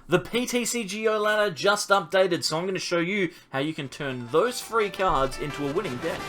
The PTCGO ladder just updated, so I'm going to show you how you can turn those free cards into a winning deck.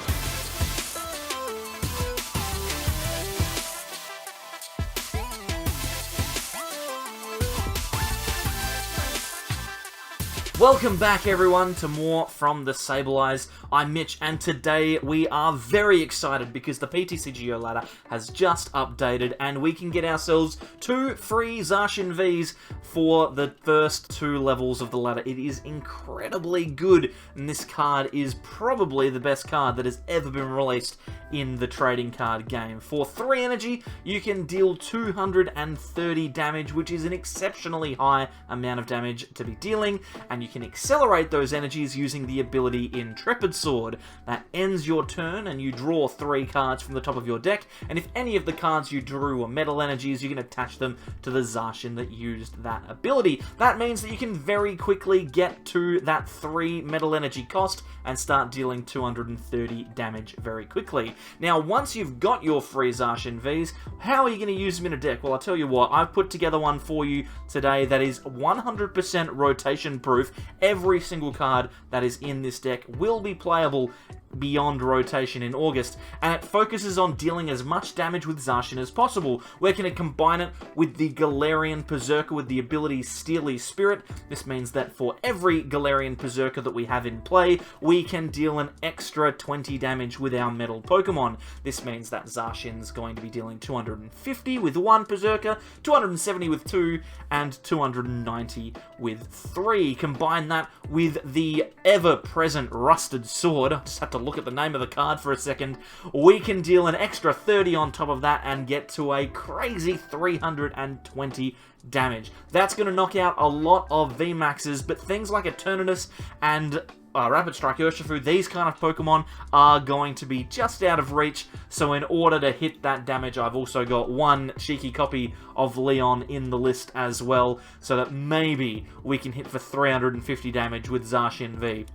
Welcome back everyone to more from the Sableyes. I'm Mitch and today we are very excited because the PTCGO ladder has just updated and we can get ourselves 2 free Zacian Vs for the first 2 levels of the ladder. It is incredibly good and this card is probably the best card that has ever been released in the trading card game. For 3 energy you can deal 230 damage, which is an exceptionally high amount of damage to be dealing, and you can accelerate those energies using the ability Intrepid Sword. That ends your turn and you draw 3 cards from the top of your deck, and if any of the cards you drew are metal energies, you can attach them to the Zacian that used that ability. That means that you can very quickly get to that 3 metal energy cost and start dealing 230 damage very quickly. Now, once you've got your free Zacian Vs, how are you going to use them in a deck? Well, I'll tell you what, I've put together one for you today that is 100% rotation proof. Every single card that is in this deck will be playable beyond rotation in August, and it focuses on dealing as much damage with Zacian as possible. We're going to combine it with the Galarian Berserker with the ability Steely Spirit. This means that for every Galarian Berserker that we have in play, we can deal an extra 20 damage with our metal Pokemon. This means that Zacian's going to be dealing 250 with 1 Berserker, 270 with 2, and 290 with 3. Combine that with the ever-present Rusted Sword. I just have to look at the name of the card for a second. We can deal an extra 30 on top of that and get to a crazy 320 damage. That's going to knock out a lot of VMAXs, but things like Eternatus and Rapid Strike Urshifu, these kind of Pokemon are going to be just out of reach, so in order to hit that damage, I've also got 1 cheeky copy of Leon in the list as well, so that maybe we can hit for 350 damage with Zacian V.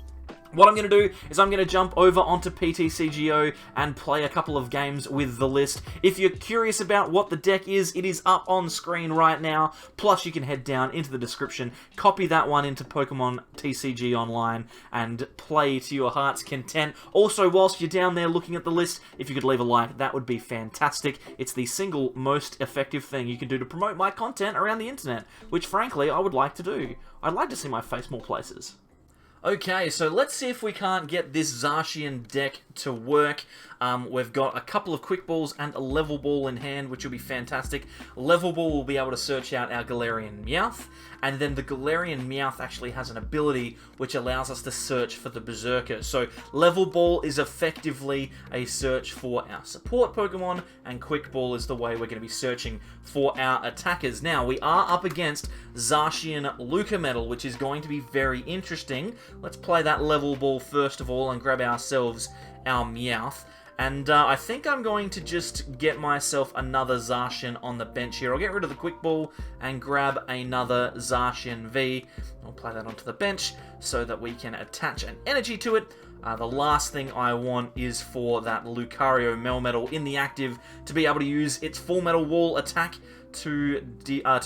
What I'm going to do is I'm going to jump over onto PTCGO and play a couple of games with the list. If you're curious about what the deck is, it is up on screen right now. Plus, you can head down into the description, copy that one into Pokemon TCG Online, and play to your heart's content. Also, whilst you're down there looking at the list, if you could leave a like, that would be fantastic. It's the single most effective thing you can do to promote my content around the internet, which, frankly, I would like to do. I'd like to see my face more places. Okay, so let's see if we can't get this Zacian deck to work. We've got a couple of Quick Balls and a Level Ball in hand, which will be fantastic. Level Ball will be able to search out our Galarian Meowth, and then the Galarian Meowth actually has an ability which allows us to search for the Berserker. So Level Ball is effectively a search for our support Pokemon, and Quick Ball is the way we're going to be searching for our attackers. Now, we are up against Zacian Luca Metal, which is going to be very interesting. Let's play that Level Ball first of all and grab ourselves our Meowth. And I think I'm going to just get myself another Zacian on the bench here. I'll get rid of the Quick Ball and grab another Zacian V. I'll play that onto the bench so that we can attach an energy to it. The last thing I want is for that Lucario Melmetal in the active to be able to use its Full Metal Wall attack to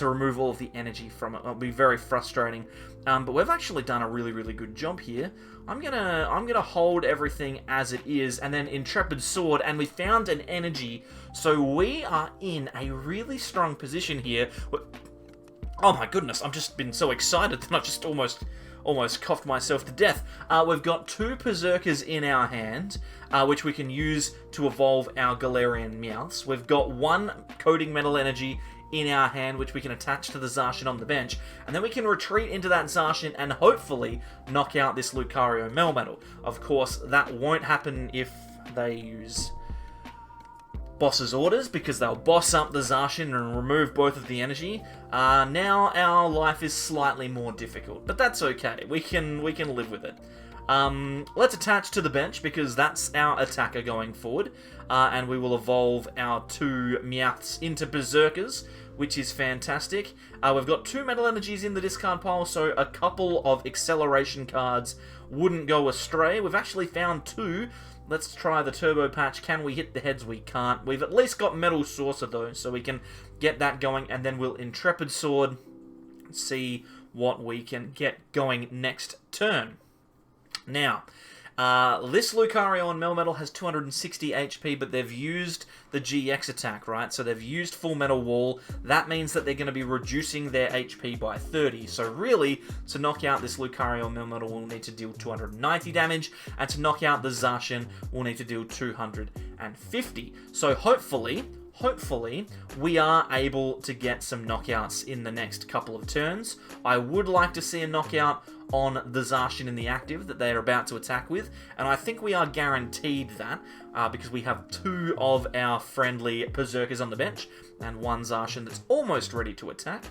remove all of the energy from it. It'll be very frustrating. But we've actually done a really, really good job here. I'm gonna hold everything as it is, and then Intrepid Sword, and we found an energy, so we are in a really strong position here. Oh my goodness, I've just been so excited that I've just almost coughed myself to death. We've got 2 Berserkers in our hand, which we can use to evolve our Galarian Meowths. We've got 1 Coding Metal Energy in our hand, which we can attach to the Zacian on the bench, and then we can retreat into that Zacian and hopefully knock out this Lucario Melmetal. Of course, that won't happen if they use Boss's Orders, because they'll boss up the Zacian and remove both of the energy. Now our life is slightly more difficult, but that's okay. We can live with it. Let's attach to the bench, because that's our attacker going forward, and we will evolve our 2 Meowths into Berserkers, which is fantastic. We've got 2 Metal Energies in the discard pile, so a couple of acceleration cards wouldn't go astray. We've actually found 2. Let's try the Turbo Patch. Can we hit the heads? We can't. We've at least got Metal Saucer, though, so we can get that going, and then we'll Intrepid Sword, see what we can get going next turn. Now, this Lucario and Melmetal has 260 HP, but they've used the GX attack, right? So they've used Full Metal Wall. That means that they're going to be reducing their HP by 30. So really, to knock out this Lucario and Melmetal, we'll need to deal 290 damage, and to knock out the Zacian, we'll need to deal 250. So hopefully, we are able to get some knockouts in the next couple of turns. I would like to see a knockout on the Zacian in the active that they're about to attack with, and I think we are guaranteed that because we have 2 of our friendly Berserkers on the bench and 1 Zacian that's almost ready to attack.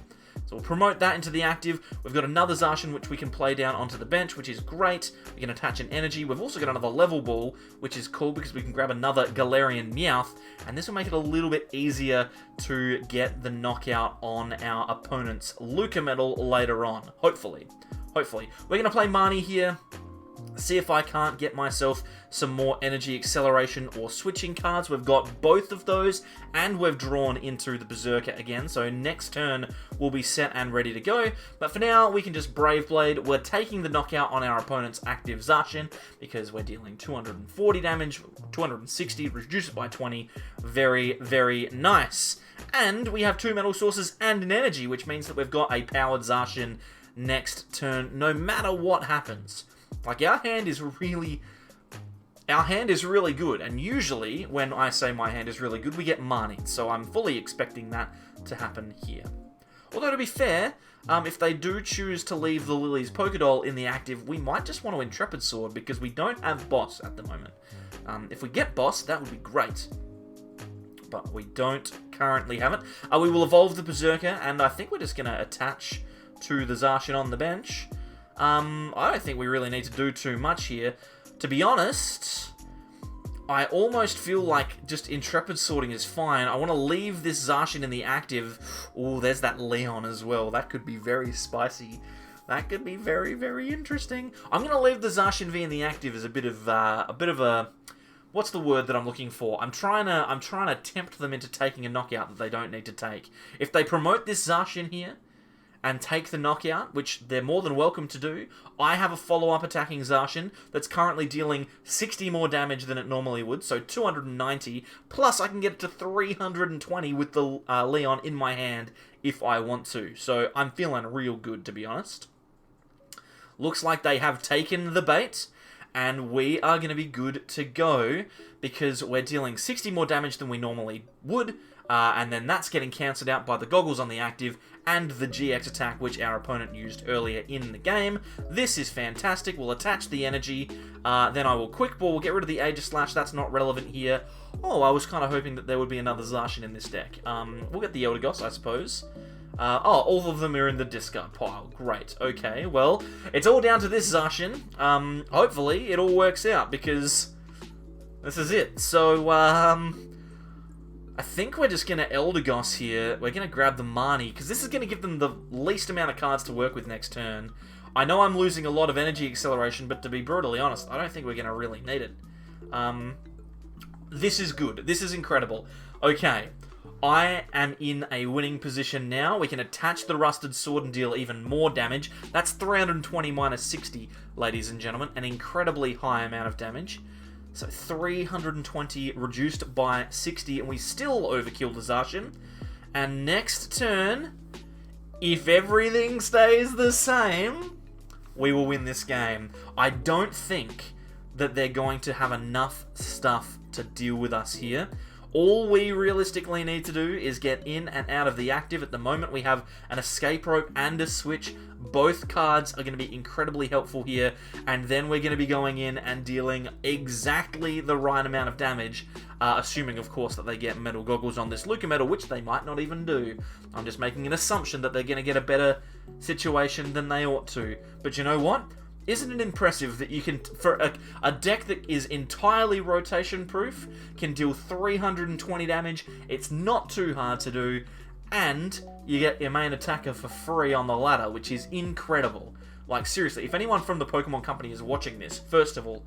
So we'll promote that into the active. We've got another Zacian which we can play down onto the bench, which is great. We can attach an energy. We've also got another level ball, which is cool because we can grab another Galarian Meowth, and this will make it a little bit easier to get the knockout on our opponent's Lucametal later on, hopefully. We're going to play Marnie here, see if I can't get myself some more energy acceleration or switching cards. We've got both of those, and we've drawn into the Berserker again, so next turn we'll be set and ready to go. But for now, we can just Brave Blade. We're taking the knockout on our opponent's active Zacian, because we're dealing 240 damage, 260, reduce it by 20. Very, very nice. And we have 2 metal sources and an energy, which means that we've got a powered Zacian next turn, no matter what happens. Like, our hand is really good, and usually when I say my hand is really good, we get Marnie, so I'm fully expecting that to happen here. Although, to be fair, if they do choose to leave the Lily's Pokédoll in the active, we might just want to Intrepid Sword, because we don't have Boss at the moment. If we get Boss, that would be great. But we don't currently have it. We will evolve the Berserker, and I think we're just going to attach to the Zacian on the bench. I don't think we really need to do too much here. To be honest, I almost feel like just Intrepid Sorting is fine. I want to leave this Zacian in the active. Oh, there's that Leon as well. That could be very spicy. That could be very, very interesting. I'm going to leave the Zacian V in the active as a bit of a... What's the word that I'm looking for? I'm trying to tempt them into taking a knockout that they don't need to take. If they promote this Zacian here and take the knockout, which they're more than welcome to do, I have a follow-up attacking Zacian that's currently dealing 60 more damage than it normally would, so 290, plus I can get it to 320 with the Leon in my hand if I want to. So I'm feeling real good, to be honest. Looks like they have taken the bait, and we are going to be good to go, because we're dealing 60 more damage than we normally would, and then that's getting cancelled out by the goggles on the active and the GX attack, which our opponent used earlier in the game. This is fantastic. We'll attach the energy, then I will Quick Ball. We'll get rid of the Aegislash. That's not relevant here. Oh, I was kind of hoping that there would be another Zacian in this deck. We'll get the Eldegoss, I suppose. All of them are in the discard pile. Great. Okay, well, it's all down to this Zacian. Hopefully, it all works out, because this is it. So, I think we're just going to Eldegoss here. We're going to grab the Marnie, because this is going to give them the least amount of cards to work with next turn. I know I'm losing a lot of energy acceleration, but to be brutally honest, I don't think we're going to really need it. This is good. This is incredible. Okay, I am in a winning position now. We can attach the Rusted Sword and deal even more damage. That's 320 minus 60, ladies and gentlemen. An incredibly high amount of damage. So 320 reduced by 60, and we still overkill the Zacian. And next turn, if everything stays the same, we will win this game. I don't think that they're going to have enough stuff to deal with us here. All we realistically need to do is get in and out of the active. At the moment, we have an Escape Rope and a Switch. Both cards are going to be incredibly helpful here, and then we're going to be going in and dealing exactly the right amount of damage, assuming, of course, that they get Metal Goggles on this Lucametal, which they might not even do. I'm just making an assumption that they're going to get a better situation than they ought to. But you know what? Isn't it impressive that you can, for a deck that is entirely rotation-proof, can deal 320 damage? It's not too hard to do, and you get your main attacker for free on the ladder, which is incredible. Like, seriously, if anyone from the Pokemon Company is watching this, first of all,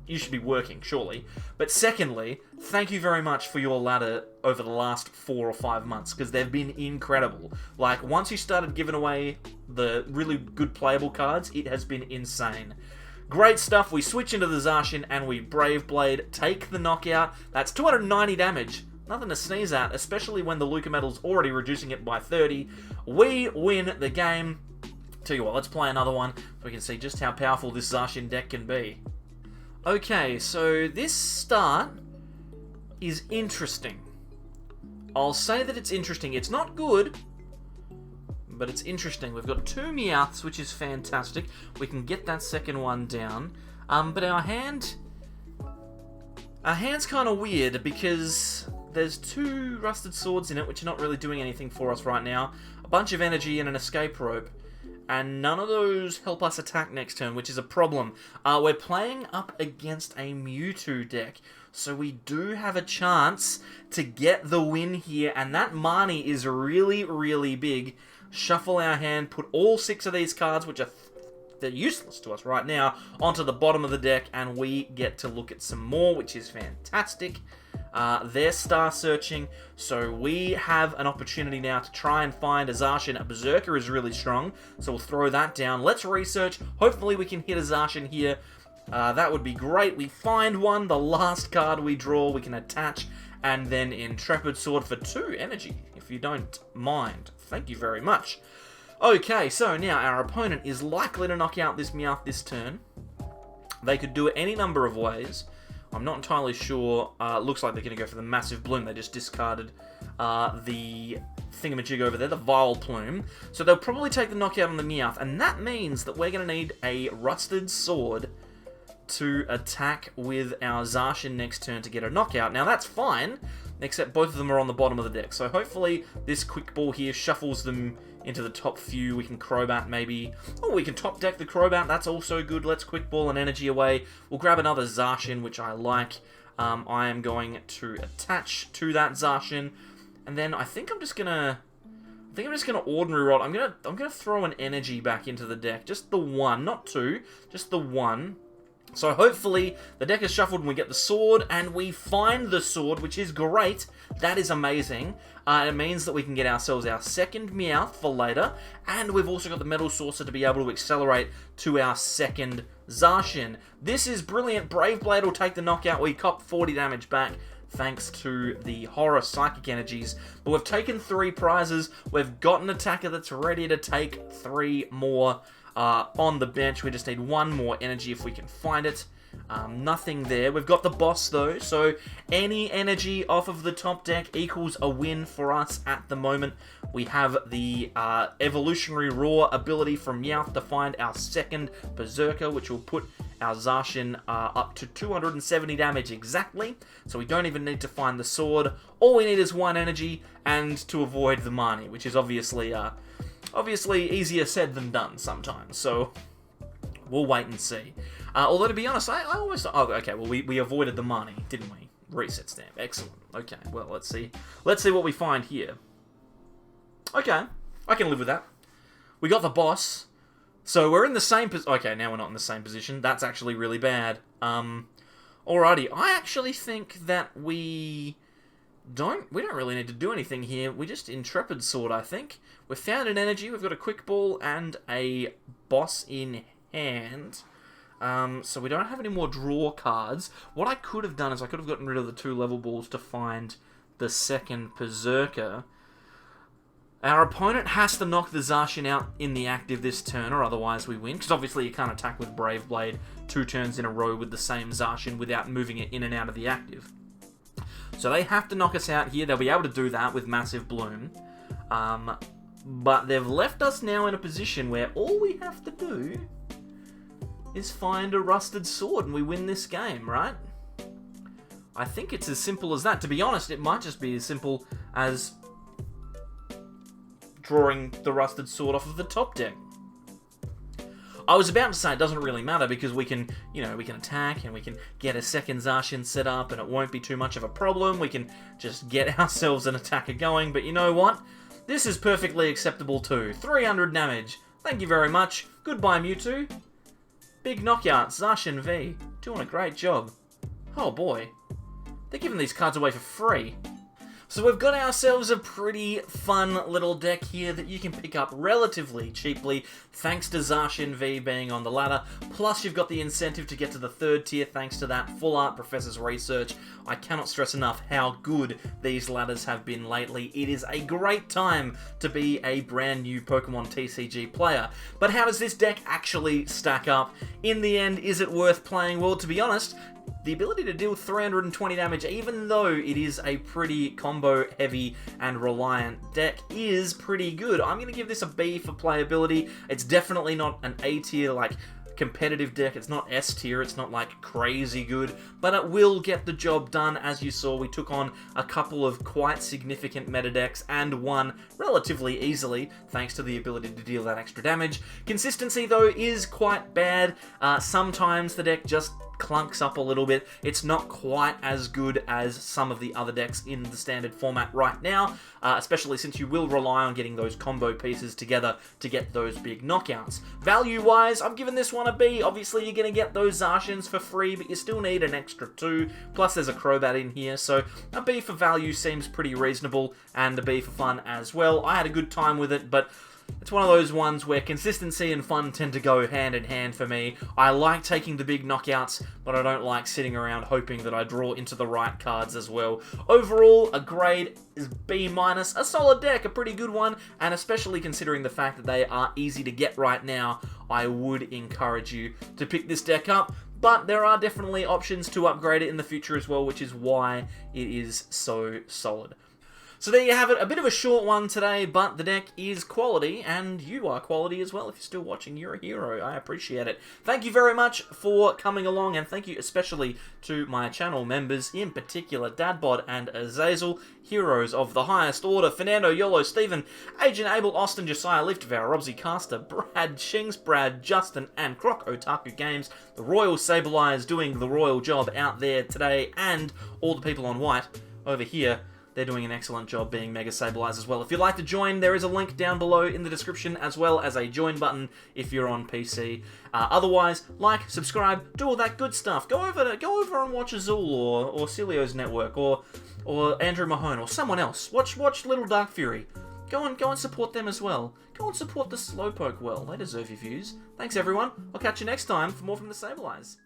you should be working, surely. But secondly, thank you very much for your ladder over the last 4 or 5 months, because they've been incredible. Like, once you started giving away the really good playable cards, it has been insane. Great stuff. We switch into the Zacian and we Brave Blade, take the knockout. That's 290 damage. Nothing to sneeze at, especially when the Luca Metal's already reducing it by 30. We win the game. Tell you what, let's play another one so we can see just how powerful this Zacian deck can be. Okay, so this start is interesting. I'll say that it's interesting. It's not good, but it's interesting. We've got 2 Meowths, which is fantastic. We can get that second one down. But our hand's kind of weird because there's 2 Rusted Swords in it, which are not really doing anything for us right now. A bunch of energy and an escape rope. And none of those help us attack next turn, which is a problem. We're playing up against a Mewtwo deck, so we do have a chance to get the win here, and that Marnie is really, really big. Shuffle our hand, put all 6 of these cards, which are they're useless to us right now, onto the bottom of the deck, and we get to look at some more, which is fantastic. They're star searching, so we have an opportunity now to try and find a Zacian. A Berserker is really strong, so we'll throw that down. Let's research. Hopefully we can hit a Zacian here. That would be great. We find one. The last card we draw, we can attach, and then Intrepid Sword for 2 energy, if you don't mind. Thank you very much. Okay, so now our opponent is likely to knock out this Meowth this turn. They could do it any number of ways. I'm not entirely sure. Looks like they're going to go for the Massive Bloom. They just discarded the thingamajig over there, the Vile Plume. So they'll probably take the knockout on the Meowth, and that means that we're going to need a Rusted Sword to attack with our Zacian next turn to get a knockout. Now that's fine, except both of them are on the bottom of the deck. So hopefully this Quick Ball here shuffles them into the top few. We can Crobat maybe. Oh, we can top deck the Crobat. That's also good. Let's Quick Ball and energy away. We'll grab another Zacian, which I like. I am going to attach to that Zacian, and then I think I'm just gonna Ordinary Rod. I'm gonna throw an energy back into the deck. Just the one, not 2. Just the one. So hopefully the deck is shuffled and we get the sword, and we find the sword, which is great. That is amazing. It means that we can get ourselves our second Meowth for later, and we've also got the Metal Saucer to be able to accelerate to our second Zacian. This is brilliant. Brave Blade will take the knockout. We cop 40 damage back thanks to the Horror Psychic Energies. But we've taken 3 prizes. We've got an attacker that's ready to take 3 more on the bench. We just need 1 more energy if we can find it. Nothing there. We've got the boss though, so any energy off of the top deck equals a win for us at the moment. We have the Evolutionary Roar ability from Meowth to find our second Berserker, which will put our Zacian up to 270 damage exactly, so we don't even need to find the sword. All we need is 1 energy, and to avoid the Marnie, which is obviously easier said than done sometimes, so we'll wait and see. Although, to be honest, I always... Oh, okay, well, we avoided the Marnie, didn't we? Reset stamp. Excellent. Okay, well, let's see. Let's see what we find here. Okay, I can live with that. We got the boss. So we're in the same... Okay, now we're not in the same position. That's actually really bad. Alrighty, I actually think that we don't really need to do anything here. We just Intrepid Sword, I think. We've found an energy. We've got a Quick Ball and a boss in hand. So we don't have any more draw cards. What I could have done is I could have gotten rid of the 2 level balls to find the second Berserker. Our opponent has to knock the Zacian out in the active this turn, or otherwise we win. Because obviously you can't attack with Brave Blade 2 turns in a row with the same Zacian without moving it in and out of the active. So they have to knock us out here. They'll be able to do that with Massive Bloom. But they've left us now in a position where all we have to do is find a Rusted Sword and we win this game, right? I think it's as simple as that. To be honest, it might just be as simple as drawing the Rusted Sword off of the top deck. I was about to say it doesn't really matter because we can, we can attack and we can get a second Zacian set up and it won't be too much of a problem. We can just get ourselves an attacker going, but you know what? This is perfectly acceptable too. 300 damage. Thank you very much. Goodbye, Mewtwo. Big knockout, Zacian V. Doing a great job. Oh boy. They're giving these cards away for free. So we've got ourselves a pretty fun little deck here that you can pick up relatively cheaply, thanks to Zacian V being on the ladder. Plus you've got the incentive to get to the 3rd tier thanks to that Full Art Professor's Research. I cannot stress enough how good these ladders have been lately. It is a great time to be a brand new Pokemon TCG player. But how does this deck actually stack up? In the end, is it worth playing? Well, to be honest, the ability to deal 320 damage, even though it is a pretty combo-heavy and reliant deck, is pretty good. I'm going to give this a B for playability. It's definitely not an A tier, like, competitive deck. It's not S tier, it's not like crazy good, but it will get the job done. As you saw, we took on a couple of quite significant meta decks and won relatively easily thanks to the ability to deal that extra damage. Consistency though is quite bad. Sometimes the deck just clunks up a little bit. It's not quite as good as some of the other decks in the standard format right now, especially since you will rely on getting those combo pieces together to get those big knockouts. Value-wise, I'm giving this one a B. Obviously, you're going to get those Zacians for free, but you still need an extra 2. Plus, there's a Crobat in here, so a B for value seems pretty reasonable, and a B for fun as well. I had a good time with it, but it's one of those ones where consistency and fun tend to go hand in hand for me. I like taking the big knockouts, but I don't like sitting around hoping that I draw into the right cards as well. Overall, a grade is B-, a solid deck, a pretty good one, and especially considering the fact that they are easy to get right now, I would encourage you to pick this deck up. But there are definitely options to upgrade it in the future as well, which is why it is so solid. So there you have it, a bit of a short one today, but the deck is quality, and you are quality as well. If you're still watching, you're a hero. I appreciate it. Thank you very much for coming along, and thank you especially to my channel members, in particular Dadbod and Azazel, heroes of the highest order: Fernando, Yolo, Stephen, Agent Abel, Austin, Josiah, Liftvow, Robsy Caster, Brad Shings, Brad, Justin, and Croc Otaku Games, the Royal Sableyes doing the royal job out there today, and all the people on white over here. They're doing an excellent job being Mega Sableyes as well. If you'd like to join, there is a link down below in the description, as well as a join button if you're on PC. Otherwise, like, subscribe, do all that good stuff. Go over and watch Azul or Cilio's Network or Andrew Mahone or someone else. Watch Little Dark Fury. Go and support them as well. Go and support the Slowpoke well. They deserve your views. Thanks everyone. I'll catch you next time for more from the Sableyes.